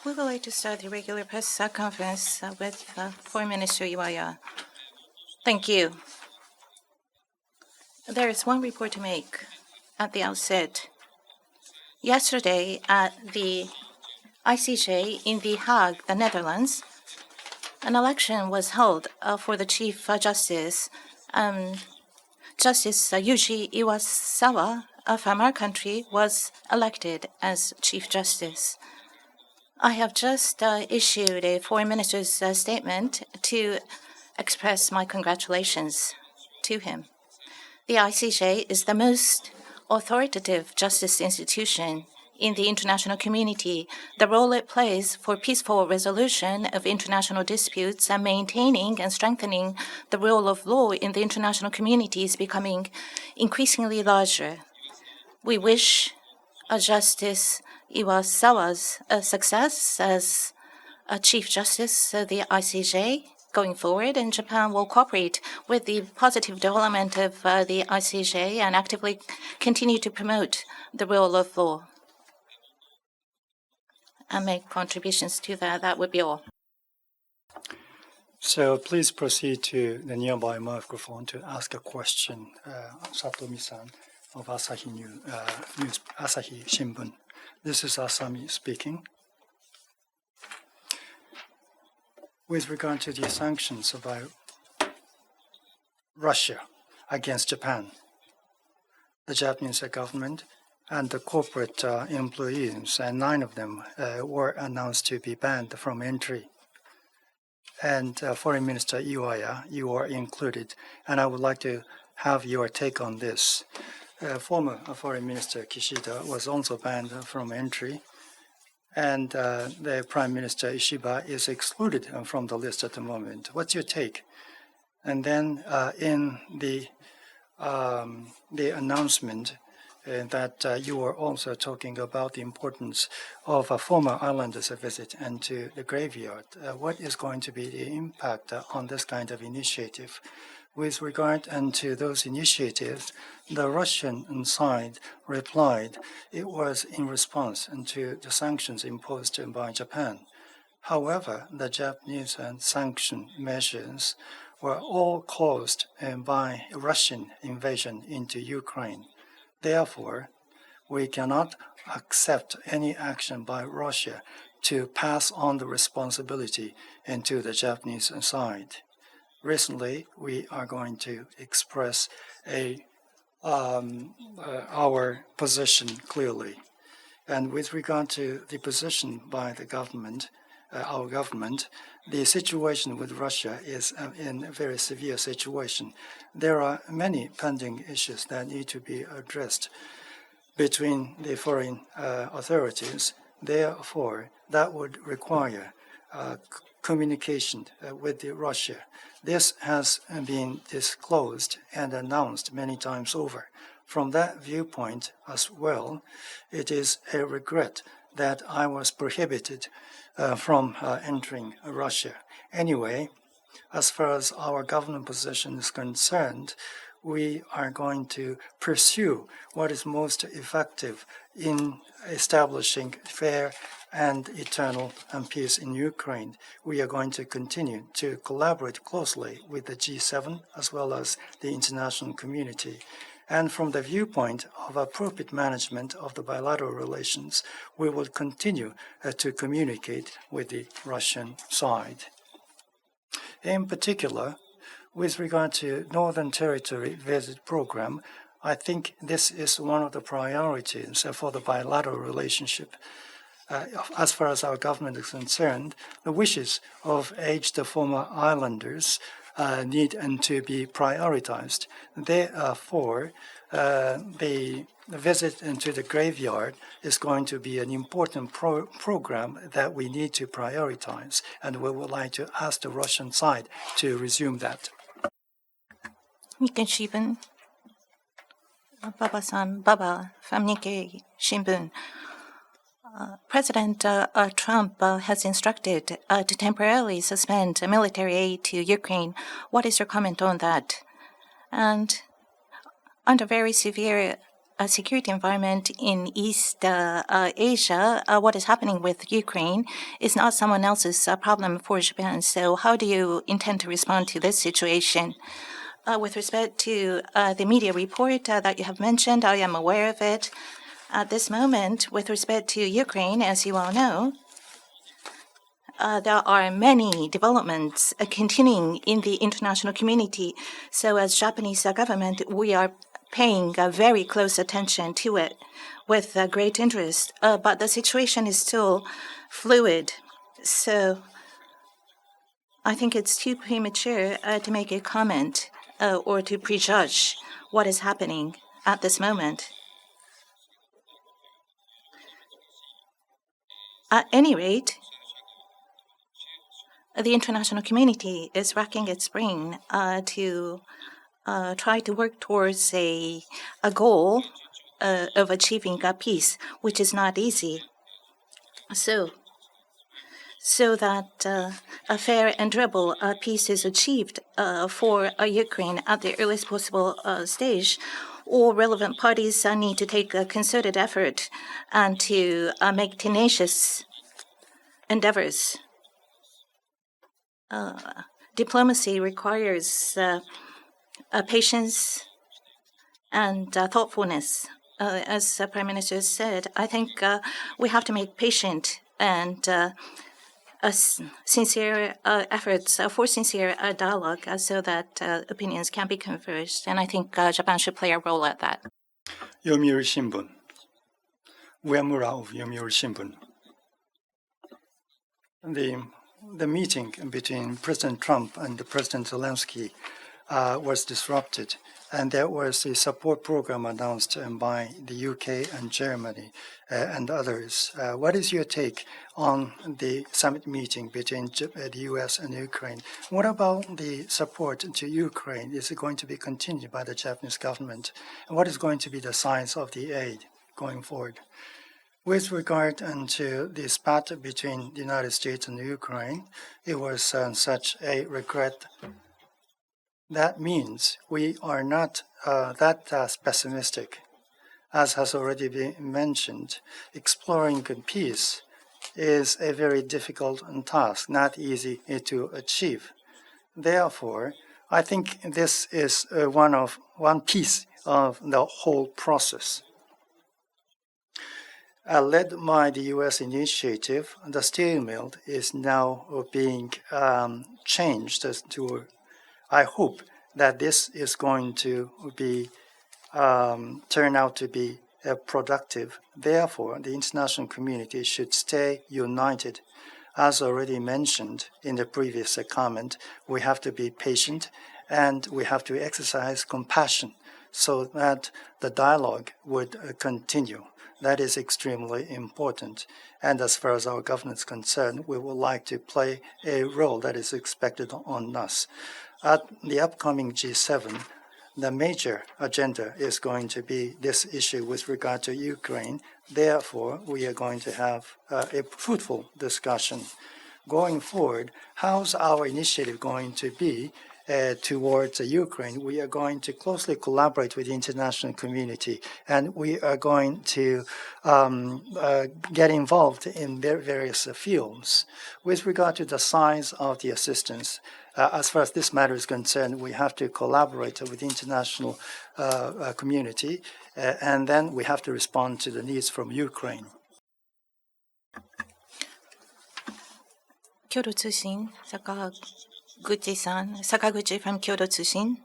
We would like to start the regular press conference with Foreign Minister IWAYA. Thank you. There is one report to make at the outset. Yesterday at the ICJ in The Hague, the Netherlands, an election was held for the Chief Justice. Justice Yuji Iwasawa from our country was elected as Chief Justice. I have just issued a Foreign Minister's statement to express my congratulations to him. The ICJ is the most authoritative justice institution in the international community. The role it plays for peaceful resolution of international disputes and maintaining and strengthening the rule of law in the international community is becoming increasingly larger. We wish Justice Iwasawa's success as a Chief Justice of the ICJ going forward, and Japan will cooperate with the positive development of the ICJ and actively continue to promote the rule of law and make contributions to that. That would be all. So please proceed to the nearby microphone to ask a question. Satomi-san of Asahi News, Asahi Shimbun. This is Asami speaking. With regard to the sanctions by Russia against Japan, the Japanese government and the corporate employees, and 9 of them were announced to be banned from entry. And Foreign Minister IWAYA, you are included, and I would like to have your take on this. Former Foreign Minister Kishida was also banned from entry, and the Prime Minister Ishiba is excluded from the list at the moment. What's your take? And then in the announcement that you were also talking about the importance of a former islander's visit and to the graveyard. What is going to be the impact on this kind of initiative? With regard to those initiatives, the Russian side replied it was in response to the sanctions imposed by Japan. However, the Japanese sanction measures were all caused by Russian invasion into Ukraine. Therefore, we cannot accept any action by Russia to pass on the responsibility into the Japanese side. Recently, we are going to express our position clearly. And with regard to the position by the government, our government, the situation with Russia is in a very severe situation. There are many pending issues that need to be addressed between the foreign authorities. Therefore, that would require communication with Russia. This has been disclosed and announced many times over. From that viewpoint as well, it is a regret that I was prohibited from entering Russia. Anyway, as far as our government position is concerned, we are going to pursue what is most effective in establishing fair and eternal peace in Ukraine. We are going to continue to collaborate closely with the G7 as well as the international community. And from the viewpoint of appropriate management of the bilateral relations, we will continue to communicate with the Russian side. In particular, with regard to Northern Territory Visit Program, I think this is one of the priorities for the bilateral relationship. As far as our government is concerned, the wishes of aged former islanders need to be prioritized. Therefore, the visit into the graveyard is going to be an important program that we need to prioritize, and we would like to ask the Russian side to resume that. Nikkei Shimbun. Baba from Nikkei Shimbun. President Trump has instructed to temporarily suspend military aid to Ukraine. What is your comment on that? And under very severe security environment in East Asia, what is happening with Ukraine is not someone else's problem for Japan. So how do you intend to respond to this situation? With respect to the media report that you have mentioned, I am aware of it. At this moment, with respect to Ukraine, as you all know, there are many developments continuing in the international community. So as Japanese government, we are paying very close attention to it with great interest. But the situation is still fluid. So I think it's too premature to make a comment or to prejudge what is happening at this moment. At any rate, the international community is racking its brain to try to work towards a goal of achieving a peace, which is not easy. So that a fair and durable peace is achieved for Ukraine at the earliest possible stage, all relevant parties need to take a concerted effort and to make tenacious endeavors. Diplomacy requires patience and thoughtfulness. As the Prime Minister said, I think we have to make patient and sincere efforts for sincere dialogue so that opinions can be converged. And I think Japan should play a role at that. Yomiuri Shimbun. Uemura of Yomiuri Shimbun. The meeting between President Trump and President Zelensky was disrupted, and there was a support program announced by the UK and Germany and others. What is your take on the summit meeting between the US and Ukraine? What about the support to Ukraine? Is it going to be continued by the Japanese government? And what is going to be the size of the aid going forward? With regard to the spat between the United States and Ukraine, it was such a regret. That means we are not that pessimistic. As has already been mentioned, exploring peace is a very difficult task, not easy to achieve. Therefore, I think this is one piece of the whole process. Led by the U.S. initiative, the steering wheel is now being changed to. I hope that this is going to be turn out to be productive. Therefore, the international community should stay united. As already mentioned in the previous comment, we have to be patient and we have to exercise compassion so that the dialogue would continue. That is extremely important. And as far as our government is concerned, we would like to play a role that is expected on us. At the upcoming G7, the major agenda is going to be this issue with regard to Ukraine. Therefore, we are going to have a fruitful discussion. Going forward, how's our initiative going to be towards Ukraine? We are going to closely collaborate with the international community, and we are going to get involved in various fields. With regard to the size of the assistance, as far as this matter is concerned, we have to collaborate with the international community, and then we have to respond to the needs from Ukraine. Kyodo Tsushin, Sakaguchi from Kyodo Tsushin.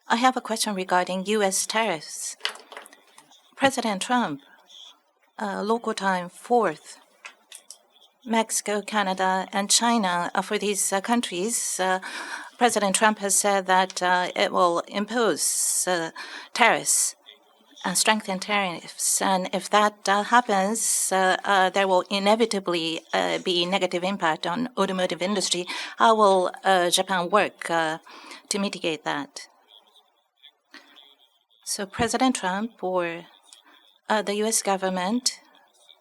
I have a question regarding U.S. tariffs. President Trump, local time 4th, Mexico, Canada, and China, for these countries, President Trump has said that it will impose tariffs and strengthen tariffs. And if that happens, there will inevitably be negative impact on automotive industry. How will Japan work to mitigate that? So President Trump or the U.S. government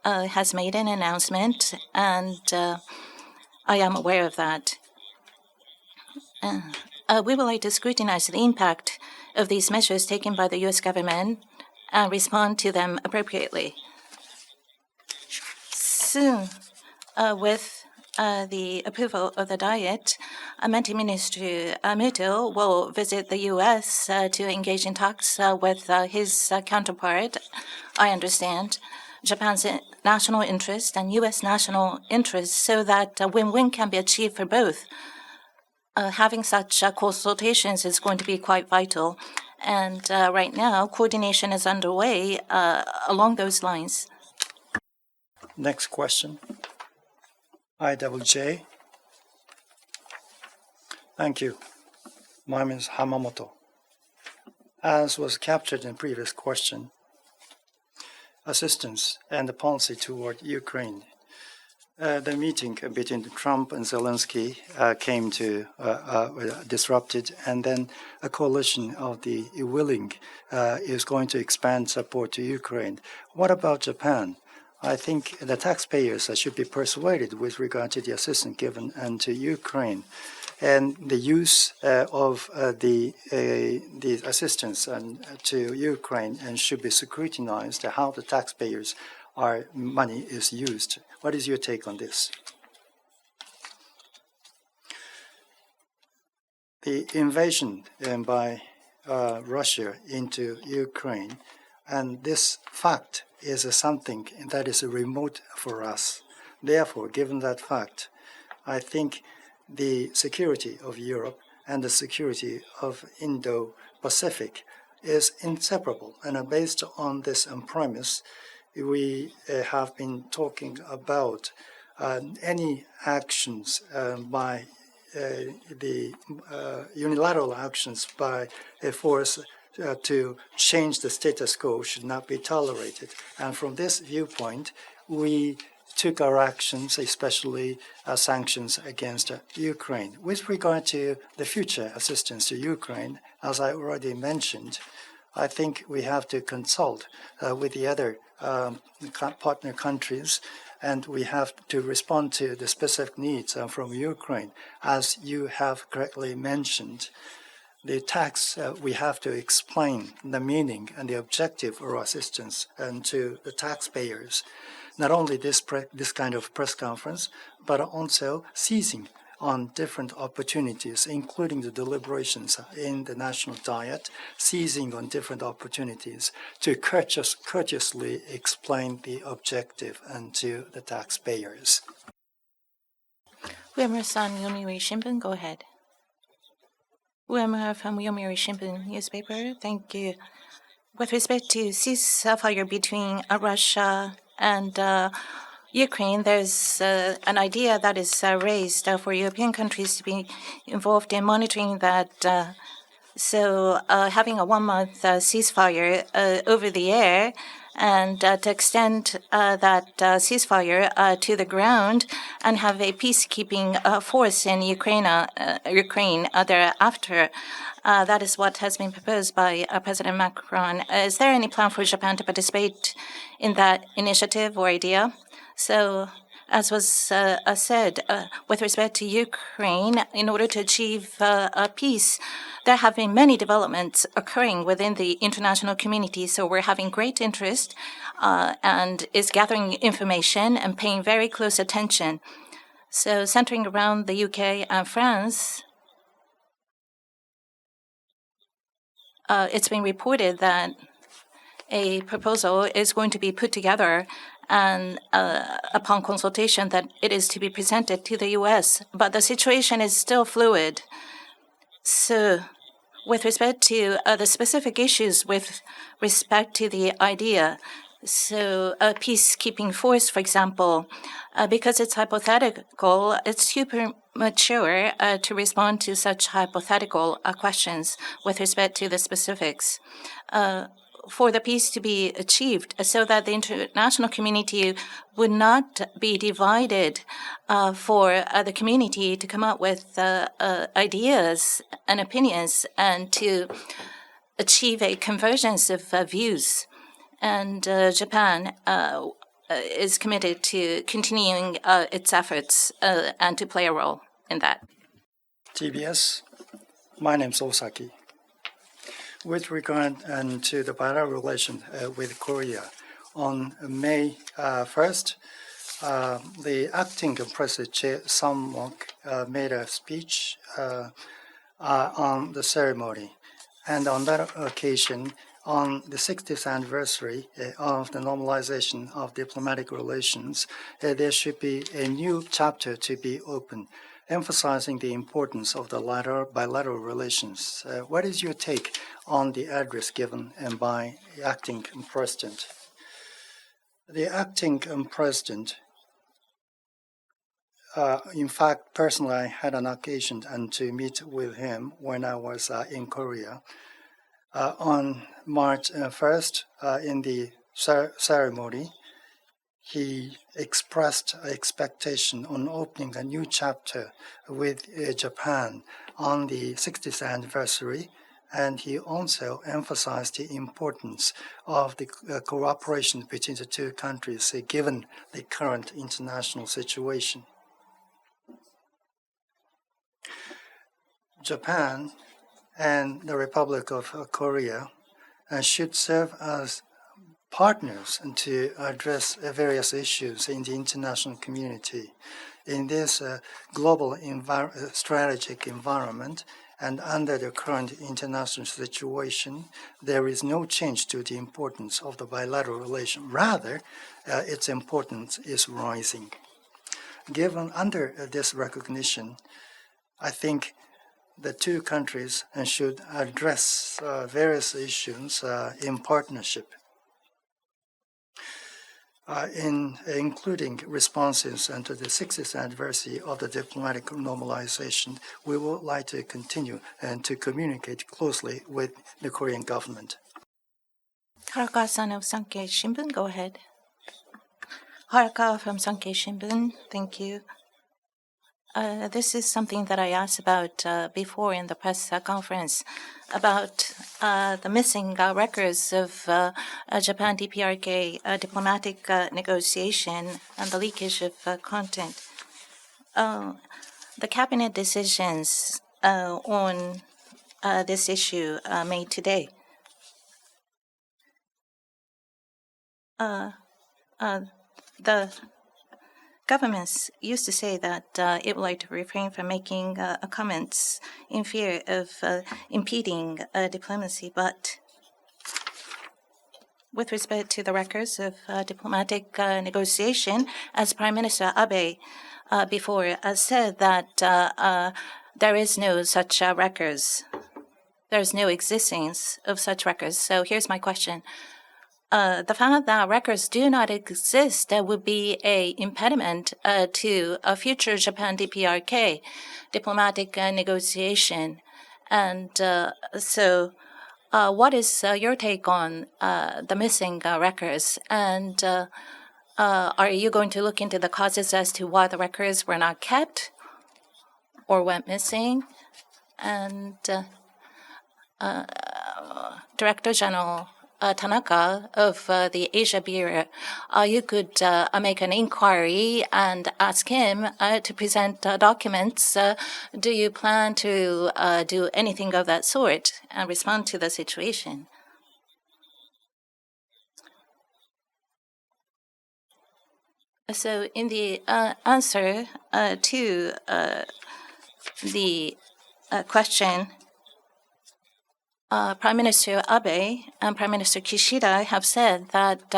has made an announcement, and I am aware of that. We would like to scrutinize the impact of these measures taken by the U.S. government and respond to them appropriately. Soon, with the approval of the diet, Amenti Minister Muto will visit the U.S. To engage in talks with his counterpart. I understand Japan's national interest and U.S. national interest so that a win-win can be achieved for both. Having such consultations is going to be quite vital. And right now, coordination is underway along those lines. Next question. IWJ. Thank you. My name is Hamamoto. As was captured in previous question, assistance and the policy toward Ukraine. The meeting between Trump and Zelensky came to disrupted, and then a coalition of the willing is going to expand support to Ukraine. What about Japan? I think the taxpayers should be persuaded with regard to the assistance given and to Ukraine, and the use of the assistance to Ukraine and should be scrutinized how the taxpayers' money is used. What is your take on this? The invasion by Russia into Ukraine, and this fact is something that is remote for us. Therefore, given that fact, I think the security of Europe and the security of Indo-Pacific is inseparable. And based on this premise, we have been talking about any actions by the unilateral actions by a force to change the status quo should not be tolerated. And from this viewpoint, we took our actions, especially sanctions against Ukraine. With regard to the future assistance to Ukraine, as I already mentioned, I think we have to consult with the other partner countries, and we have to respond to the specific needs from Ukraine. As you have correctly mentioned, the tax, we have to explain the meaning and the objective of our assistance and to the taxpayers. Not only this kind of press conference, but also seizing on different opportunities, including the deliberations in the National Diet, seizing on different opportunities to courteously explain the objective and to the taxpayers. Uemura-san, Yomiuri Shimbun, go ahead. Uemura from Yomiuri Shimbun newspaper. Thank you. With respect to ceasefire between Russia and Ukraine, there's an idea that is raised for European countries to be involved in monitoring that. So having a one-month ceasefire over the air and to extend that ceasefire to the ground and have a peacekeeping force in Ukraine thereafter. That is what has been proposed by President Macron. Is there any plan for Japan to participate in that initiative or idea? So, as was said, with respect to Ukraine, in order to achieve peace, there have been many developments occurring within the international community. So we're having great interest and is gathering information and paying very close attention. So centering around the UK and France, it's been reported that a proposal is going to be put together and upon consultation that it is to be presented to the U.S. But the situation is still fluid. So with respect to the specific issues with respect to the idea, so a peacekeeping force, for example, because it's hypothetical, it's super mature to respond to such hypothetical questions with respect to the specifics. For the peace to be achieved so that the international community would not be divided, for the community to come up with ideas and opinions and to achieve a convergence of views. And Japan is committed to continuing its efforts and to play a role in that. TBS, my name's Osaki. With regard to the bilateral relations with Korea, on May 1st, the acting President Choi Sam-mok made a speech on the ceremony. And on that occasion, on the 60th anniversary of the normalization of diplomatic relations, there should be a new chapter to be opened, emphasizing the importance of the bilateral relations. What is your take on the address given by the acting president? The acting president, in fact, personally, I had an occasion to meet with him when I was in Korea. On March 1st, in the ceremony, he expressed expectation on opening a new chapter with Japan on the 60th anniversary, and he also emphasized the importance of the cooperation between the two countries given the current international situation. Japan and the Republic of Korea should serve as partners to address various issues in the international community. In this global strategic environment and under the current international situation, there is no change to the importance of the bilateral relation. Rather, its importance is rising. Given under this recognition, I think the two countries should address various issues in partnership, including responses to the 60th anniversary of the diplomatic normalization. We would like to continue and to communicate closely with the Korean government. Haraka-san of Sankei Shimbun, go ahead. Haraka from Sankei Shimbun, thank you. This is something that I asked about before in the press conference about the missing records of Japan DPRK diplomatic negotiation and the leakage of content. The cabinet decisions on this issue made today. The governments used to say that it would like to refrain from making comments in fear of impeding diplomacy, but with respect to the records of diplomatic negotiation, as Prime Minister Abe before said that there is no such records. There's no existence of such records. So here's my question. The fact that records do not exist would be an impediment to a future Japan DPRK diplomatic negotiation. And so what is your take on the missing records? And are you going to look into the causes as to why the records were not kept or went missing? And Director General Tanaka of the Asia Bureau, you could make an inquiry and ask him to present documents. Do you plan to do anything of that sort and respond to the situation? So in the answer to the question, Prime Minister Abe and Prime Minister Kishida have said that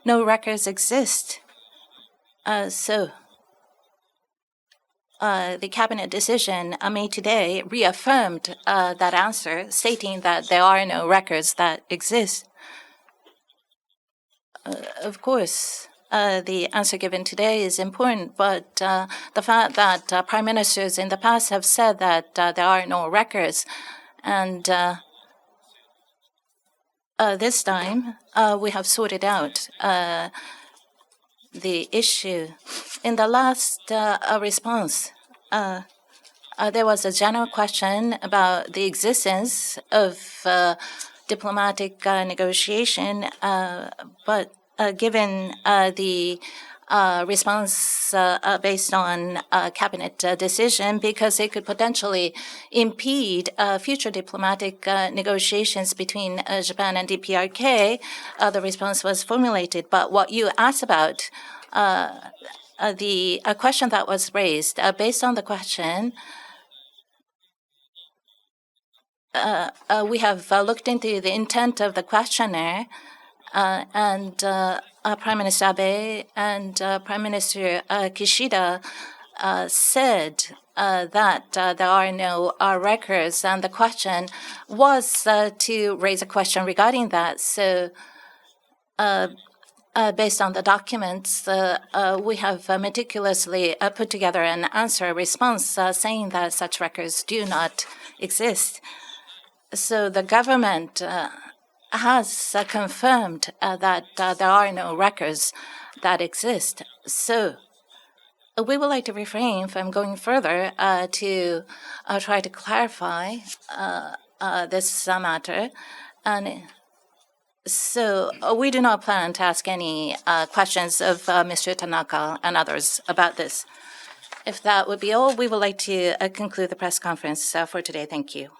no records exist. So the cabinet decision made today reaffirmed that answer, stating that there are no records that exist. Of course, the answer given today is important, but the fact that prime ministers in the past have said that there are no records, and this time, we have sorted out the issue. In the last response, there was a general question about the existence of diplomatic negotiation, but given the response based on a cabinet decision because it could potentially impede future diplomatic negotiations between Japan and DPRK. The response was formulated. But what you asked about, the question that was raised, based on the question, we have looked into the intent of the questionnaire, and Prime Minister Abe and Prime Minister Kishida said that there are no records, and the question was to raise a question regarding that. So, based on the documents, we have meticulously put together an answer response saying that such records do not exist. So the government has confirmed that there are no records that exist. So we would like to refrain from going further to try to clarify this matter. And so we do not plan to ask any questions of Mr. Tanaka and others about this. If that would be all, we would like to conclude the press conference for today. Thank you.